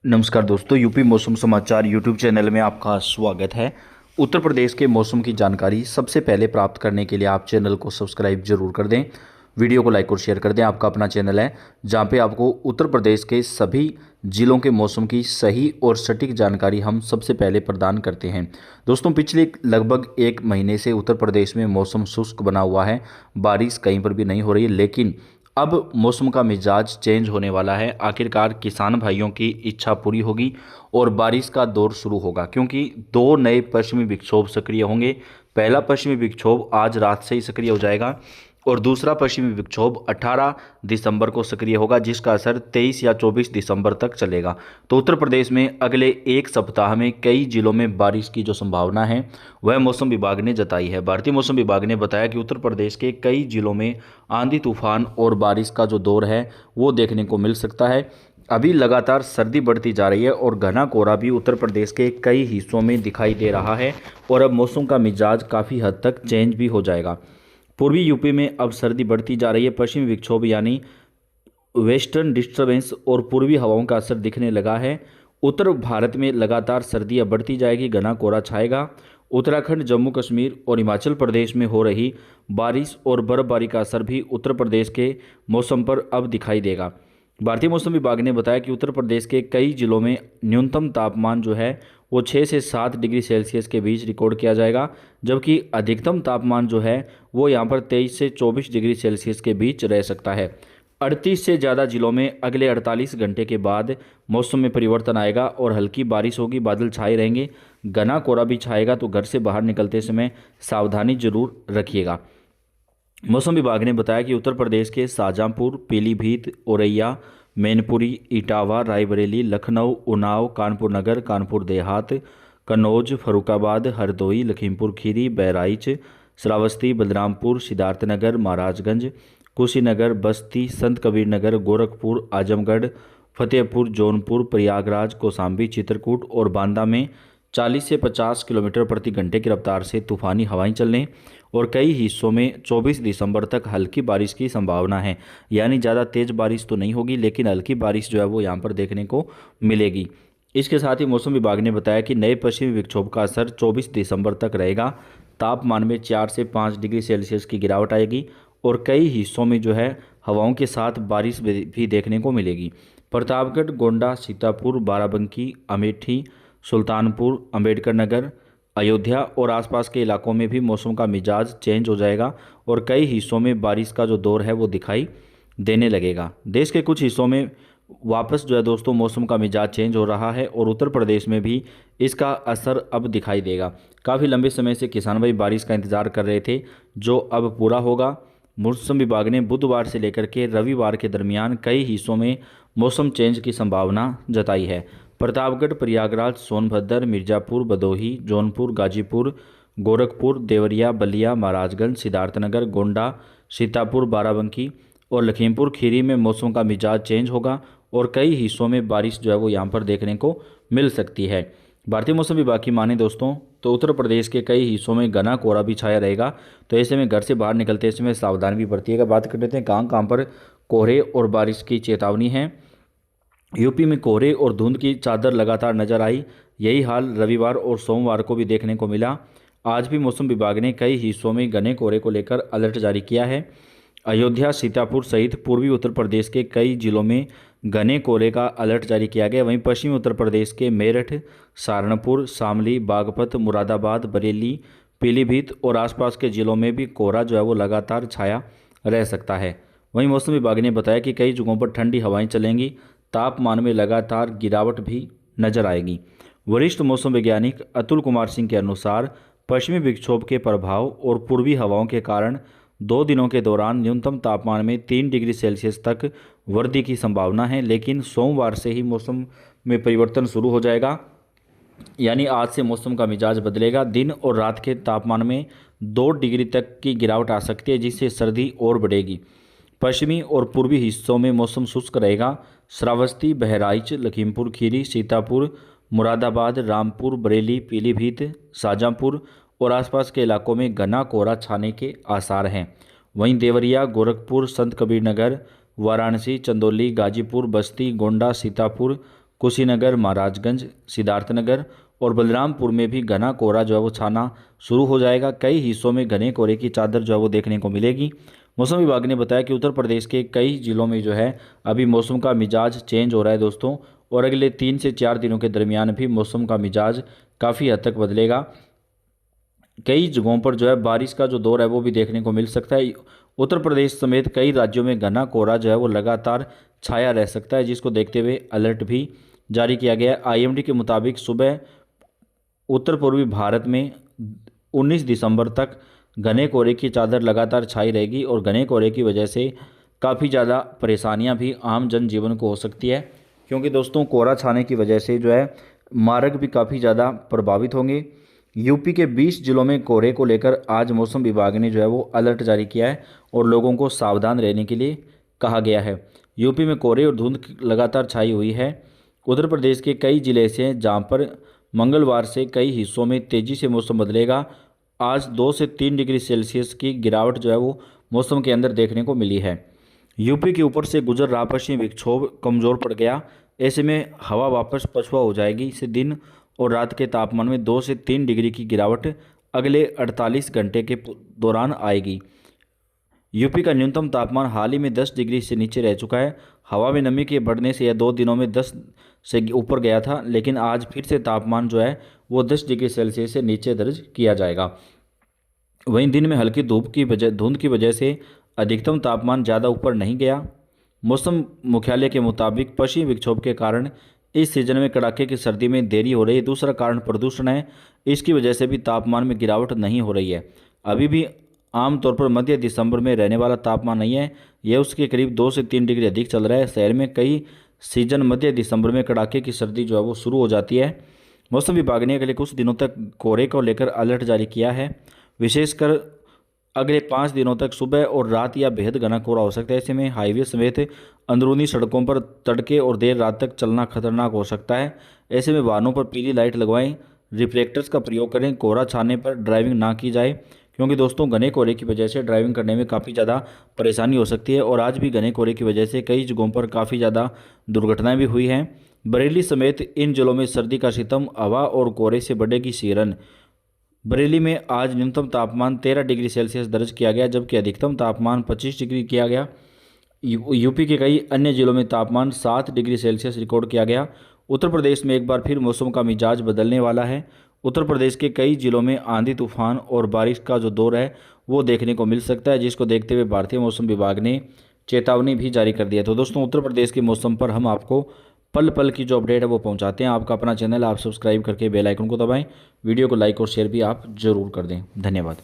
नमस्कार दोस्तों, यूपी मौसम समाचार यूट्यूब चैनल में आपका स्वागत है। उत्तर प्रदेश के मौसम की जानकारी सबसे पहले प्राप्त करने के लिए आप चैनल को सब्सक्राइब जरूर कर दें, वीडियो को लाइक और शेयर कर दें। आपका अपना चैनल है जहां पे आपको उत्तर प्रदेश के सभी जिलों के मौसम की सही और सटीक जानकारी हम सबसे पहले प्रदान करते हैं। दोस्तों, पिछले लगभग एक महीने से उत्तर प्रदेश में मौसम शुष्क बना हुआ है, बारिश कहीं पर भी नहीं हो रही है, लेकिन अब मौसम का मिजाज चेंज होने वाला है। आखिरकार किसान भाइयों की इच्छा पूरी होगी और बारिश का दौर शुरू होगा, क्योंकि दो नए पश्चिमी विक्षोभ सक्रिय होंगे। पहला पश्चिमी विक्षोभ आज रात से ही सक्रिय हो जाएगा और दूसरा पश्चिमी विक्षोभ 18 दिसंबर को सक्रिय होगा, जिसका असर 23 या 24 दिसंबर तक चलेगा। तो उत्तर प्रदेश में अगले एक सप्ताह में कई जिलों में बारिश की जो संभावना है वह मौसम विभाग ने जताई है। भारतीय मौसम विभाग ने बताया कि उत्तर प्रदेश के कई जिलों में आंधी तूफान और बारिश का जो दौर है वो देखने को मिल सकता है। अभी लगातार सर्दी बढ़ती जा रही है और घना कोहरा भी उत्तर प्रदेश के कई हिस्सों में दिखाई दे रहा है और अब मौसम का मिजाज काफ़ी हद तक चेंज भी हो जाएगा। पूर्वी यूपी में अब सर्दी बढ़ती जा रही है। पश्चिमी विक्षोभ यानी वेस्टर्न डिस्टर्बेंस और पूर्वी हवाओं का असर दिखने लगा है। उत्तर भारत में लगातार सर्दी अब बढ़ती जाएगी, घना कोहरा छाएगा। उत्तराखंड, जम्मू कश्मीर और हिमाचल प्रदेश में हो रही बारिश और बर्फबारी का असर भी उत्तर प्रदेश के मौसम पर अब दिखाई देगा। भारतीय मौसम विभाग ने बताया कि उत्तर प्रदेश के कई जिलों में न्यूनतम तापमान जो है वो 6 से 7 डिग्री सेल्सियस के बीच रिकॉर्ड किया जाएगा, जबकि अधिकतम तापमान जो है वो यहाँ पर 23 से 24 डिग्री सेल्सियस के बीच रह सकता है। 38 से ज़्यादा जिलों में अगले 48 घंटे के बाद मौसम में परिवर्तन आएगा और हल्की बारिश होगी, बादल छाए रहेंगे, घना कोहरा भी छाएगा, तो घर से बाहर निकलते समय सावधानी जरूर रखिएगा। मौसम विभाग ने बताया कि उत्तर प्रदेश के शाहजहांपुर, पीलीभीत, औरैया, मैनपुरी, इटावा, रायबरेली, लखनऊ, उन्नाव, कानपुर नगर, कानपुर देहात, कन्नौज, फर्रुखाबाद, हरदोई, लखीमपुर खीरी, बहराइच, श्रावस्ती, बलरामपुर, सिद्धार्थनगर, महाराजगंज, कुशीनगर, बस्ती, संत कबीर नगर, गोरखपुर, आजमगढ़, फतेहपुर, जौनपुर, प्रयागराज, कौशाम्बी, चित्रकूट और बांदा में 40 से 50 किलोमीटर प्रति घंटे की रफ्तार से तूफानी हवाएं चलने और कई हिस्सों में 24 दिसंबर तक हल्की बारिश की संभावना है। यानी ज़्यादा तेज़ बारिश तो नहीं होगी, लेकिन हल्की बारिश जो है वो यहाँ पर देखने को मिलेगी। इसके साथ ही मौसम विभाग ने बताया कि नए पश्चिमी विक्षोभ का असर 24 दिसंबर तक रहेगा। तापमान में 4 से 5 डिग्री सेल्सियस की गिरावट आएगी और कई हिस्सों में जो है हवाओं के साथ बारिश भी देखने को मिलेगी। प्रतापगढ़, गोंडा, सीतापुर, बाराबंकी, अमेठी, सुल्तानपुर, अंबेडकर नगर, अयोध्या और आसपास के इलाकों में भी मौसम का मिजाज चेंज हो जाएगा और कई हिस्सों में बारिश का जो दौर है वो दिखाई देने लगेगा। देश के कुछ हिस्सों में वापस जो है दोस्तों मौसम का मिजाज चेंज हो रहा है और उत्तर प्रदेश में भी इसका असर अब दिखाई देगा। काफ़ी लंबे समय से किसान भाई बारिश का इंतज़ार कर रहे थे, जो अब पूरा होगा। मौसम विभाग ने बुधवार से लेकर के रविवार के दरमियान कई हिस्सों में मौसम चेंज की संभावना जताई है। प्रतापगढ़, प्रयागराज, सोनभद्र, मिर्ज़ापुर, भदोही, जौनपुर, गाजीपुर, गोरखपुर, देवरिया, बलिया, महाराजगंज, सिद्धार्थनगर, गोंडा, सीतापुर, बाराबंकी और लखीमपुर खीरी में मौसम का मिजाज चेंज होगा और कई हिस्सों में बारिश जो है वो यहाँ पर देखने को मिल सकती है। भारतीय मौसम विभाग की माने दोस्तों तो उत्तर प्रदेश के कई हिस्सों में घना कोहरा भी छाया रहेगा, तो ऐसे में घर से बाहर निकलते समय सावधानी भी बरतिएगा। बात कर लेते हैं कहाँ कहाँ पर कोहरे और बारिश की चेतावनी है। यूपी में कोहरे और धुंध की चादर लगातार नजर आई। यही हाल रविवार और सोमवार को भी देखने को मिला। आज भी मौसम विभाग ने कई हिस्सों में घने कोहरे को लेकर अलर्ट जारी किया है। अयोध्या, सीतापुर सहित पूर्वी उत्तर प्रदेश के कई जिलों में घने कोहरे का अलर्ट जारी किया गया। वहीं पश्चिमी उत्तर प्रदेश के मेरठ, सहारनपुर, शामली, बागपत, मुरादाबाद, बरेली, पीलीभीत और आसपास के जिलों में भी कोहरा जो है वो लगातार छाया रह सकता है। वहीं मौसम विभाग ने बताया कि कई जगहों पर ठंडी हवाएं चलेंगी, तापमान में लगातार गिरावट भी नजर आएगी। वरिष्ठ मौसम वैज्ञानिक अतुल कुमार सिंह के अनुसार पश्चिमी विक्षोभ के प्रभाव और पूर्वी हवाओं के कारण 2 दिनों के दौरान न्यूनतम तापमान में 3 डिग्री सेल्सियस तक वृद्धि की संभावना है, लेकिन सोमवार से ही मौसम में परिवर्तन शुरू हो जाएगा। यानी आज से मौसम का मिजाज बदलेगा। दिन और रात के तापमान में 2 डिग्री तक की गिरावट आ सकती है, जिससे सर्दी और बढ़ेगी। पश्चिमी और पूर्वी हिस्सों में मौसम शुष्क रहेगा। श्रावस्ती, बहराइच, लखीमपुर खीरी, सीतापुर, मुरादाबाद, रामपुर, बरेली, पीलीभीत, शाहजहांपुर और आसपास के इलाकों में घना कोहरा छाने के आसार हैं। वहीं देवरिया, गोरखपुर, संत कबीर नगर, वाराणसी, चंदौली, गाजीपुर, बस्ती, गोंडा, सीतापुर, कुशीनगर, महाराजगंज, सिद्धार्थनगर और बलरामपुर में भी घना कोहरा जो है वो छाना शुरू हो जाएगा। कई हिस्सों में घने कोहरे की चादर जो है वो देखने को मिलेगी। मौसम विभाग ने बताया कि उत्तर प्रदेश के कई जिलों में जो है अभी मौसम का मिजाज चेंज हो रहा है दोस्तों, और अगले 3 से 4 दिनों के दरमियान भी मौसम का मिजाज काफ़ी हद तक बदलेगा। कई जगहों पर जो है बारिश का जो दौर है वो भी देखने को मिल सकता है। उत्तर प्रदेश समेत कई राज्यों में घना कोहरा जो है वो लगातार छाया रह सकता है, जिसको देखते हुए अलर्ट भी जारी किया गया है। आईएमडी के मुताबिक सुबह उत्तर पूर्वी भारत में 19 दिसंबर तक घने कोहरे की चादर लगातार छाई रहेगी और घने कोहरे की वजह से काफ़ी ज़्यादा परेशानियां भी आम जनजीवन को हो सकती है, क्योंकि दोस्तों कोहरा छाने की वजह से जो है मार्ग भी काफ़ी ज़्यादा प्रभावित होंगे। यूपी के 20 जिलों में कोहरे को लेकर आज मौसम विभाग ने जो है वो अलर्ट जारी किया है और लोगों को सावधान रहने के लिए कहा गया है। यूपी में कोहरे और धुंध लगातार छाई हुई है। उत्तर प्रदेश के कई जिले से जहां पर मंगलवार से कई हिस्सों में तेज़ी से मौसम बदलेगा। आज 2 से 3 डिग्री सेल्सियस की गिरावट जो है वो मौसम के अंदर देखने को मिली है। यूपी के ऊपर से गुजर रहा पश्चिमी विक्षोभ कमज़ोर पड़ गया। ऐसे में हवा वापस पछुआ हो जाएगी। इससे दिन और रात के तापमान में 2 से 3 डिग्री की गिरावट अगले 48 घंटे के दौरान आएगी। यूपी का न्यूनतम तापमान हाल ही में 10 डिग्री से नीचे रह चुका है। हवा में नमी के बढ़ने से यह 2 दिनों में 10 से ऊपर गया था, लेकिन आज फिर से तापमान जो है वो 10 डिग्री सेल्सियस से नीचे दर्ज किया जाएगा। वहीं दिन में हल्की धुंध की वजह से अधिकतम तापमान ज़्यादा ऊपर नहीं गया। मौसम मुख्यालय के मुताबिक पश्चिमी विक्षोभ के कारण इस सीजन में कड़ाके की सर्दी में देरी हो रही है। दूसरा कारण प्रदूषण है, इसकी वजह से भी तापमान में गिरावट नहीं हो रही है। अभी भी आमतौर पर मध्य दिसंबर में रहने वाला तापमान नहीं है, यह उसके करीब 2 से 3 डिग्री अधिक चल रहा है। शहर में कई सीजन मध्य दिसंबर में कड़ाके की सर्दी जो है वो शुरू हो जाती है। मौसम विभाग ने अगले कुछ दिनों तक कोहरे को लेकर अलर्ट जारी किया है। विशेषकर अगले 5 दिनों तक सुबह और रात या बेहद घना कोहरा हो सकता है। ऐसे में हाईवे समेत अंदरूनी सड़कों पर तड़के और देर रात तक चलना खतरनाक हो सकता है। ऐसे में वाहनों पर पीली लाइट लगवाएं, रिफ्लेक्टर्स का प्रयोग करें। कोहरा छाने पर ड्राइविंग ना की जाए, क्योंकि दोस्तों घने कोहरे की वजह से ड्राइविंग करने में काफ़ी ज़्यादा परेशानी हो सकती है। और आज भी घने कोहरे की वजह से कई जगहों पर काफ़ी ज़्यादा दुर्घटनाएं भी हुई हैं। बरेली समेत इन जिलों में सर्दी का सितम, हवा और कोहरे से बढ़ेगी सिहरन। बरेली में आज न्यूनतम तापमान 13 डिग्री सेल्सियस दर्ज किया गया, जबकि अधिकतम तापमान 25 डिग्री किया गया। यूपी के कई अन्य जिलों में तापमान 7 डिग्री सेल्सियस रिकॉर्ड किया गया। उत्तर प्रदेश में एक बार फिर मौसम का मिजाज बदलने वाला है। उत्तर प्रदेश के कई जिलों में आंधी तूफान और बारिश का जो दौर है वो देखने को मिल सकता है, जिसको देखते हुए भारतीय मौसम विभाग ने चेतावनी भी जारी कर दिया। तो दोस्तों उत्तर प्रदेश के मौसम पर हम आपको पल पल की जो अपडेट है वो पहुंचाते हैं। आपका अपना चैनल आप सब्सक्राइब करके बेल आइकन को दबाएं। वीडियो को लाइक और शेयर भी आप जरूर कर दें। धन्यवाद।